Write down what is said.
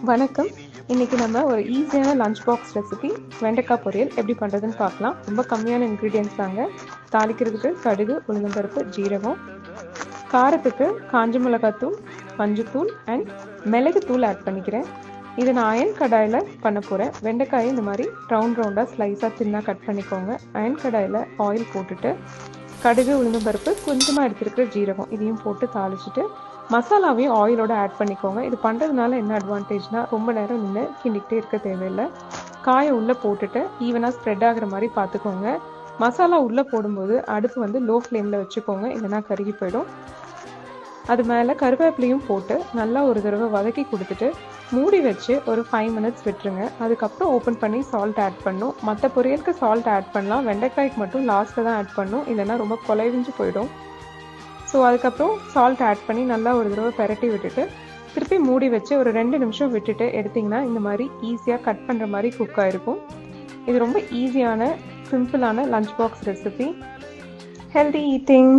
வணக்கம். இன்னைக்கு நம்ம ஒரு ஈஸியான லஞ்ச் பாக்ஸ் ரெசிபி வெண்டைக்காய் பொரியல் எப்படி பண்ணுறதுன்னு பார்க்கலாம். ரொம்ப கம்மியான இன்க்ரீடியன்ஸ் தாங்க. தாளிக்கிறதுக்கு கடுகு, உளுந்தம்பருப்பு, ஜீரகம், காரத்துக்கு காஞ்ச மிளகாத்தூள், மஞ்சத்தூள் அண்ட் மிளகுத்தூள் ஆட் பண்ணிக்கிறேன். இதை நான் அயன் கடாயில் பண்ண போகிறேன். வெண்டைக்காயை இந்த மாதிரி ரவுண்டாக ஸ்லைஸாக தின்னாக கட் பண்ணிக்கோங்க. அயன் கடாயில் ஆயில் போட்டுட்டு கடுகு, உளுந்தம்பருப்பு, கொஞ்சமாக எடுத்துருக்கிற ஜீரகம் இதையும் போட்டு தாளிச்சிட்டு மசாலாவையும் ஆயிலோட ஆட் பண்ணிக்கோங்க. இது பண்ணுறதுனால என்ன அட்வான்டேஜ்னால் ரொம்ப நேரம் நின்று கிண்டிக்கிட்டே இருக்க தேவையில்லை. காயை உள்ளே போட்டுட்டு ஈவனாக ஸ்ப்ரெட் ஆகிற மாதிரி பார்த்துக்கோங்க. மசாலா உள்ளே போடும்போது அடுப்பு லோ ஃப்ளேமில் வச்சுக்கோங்க, இல்லைனா கருகி போயிடும். அது மேலே கருவேப்பிலையும் போட்டு நல்லா ஒரு தடவை வதக்கி கொடுத்துட்டு மூடி வச்சு ஒரு 5 மினிட்ஸ் விட்டுருங்க. அதுக்கப்புறம் ஓப்பன் பண்ணி சால்ட் ஆட் பண்ணும். மற்ற பொரியலுக்கு சால்ட் ஆட் பண்ணலாம், வெண்டைக்காய்க்கு மட்டும் லாஸ்ட்டில் தான் ஆட் பண்ணும், இல்லைனா ரொம்ப குலைவிஞ்சு போயிடும். ஸோ அதுக்கப்புறம் சால்ட் ஆட் பண்ணி நல்லா ஒரு தடவை பெரட்டி விட்டுட்டு திருப்பி மூடி வச்சு ஒரு 2 நிமிஷம் விட்டுட்டு எடுத்திங்கன்னா இந்த மாதிரி ஈஸியாக கட் பண்ணுற மாதிரி குக் ஆகிருக்கும். இது ரொம்ப ஈஸியான சிம்பிளான lunch box recipe. Healthy eating.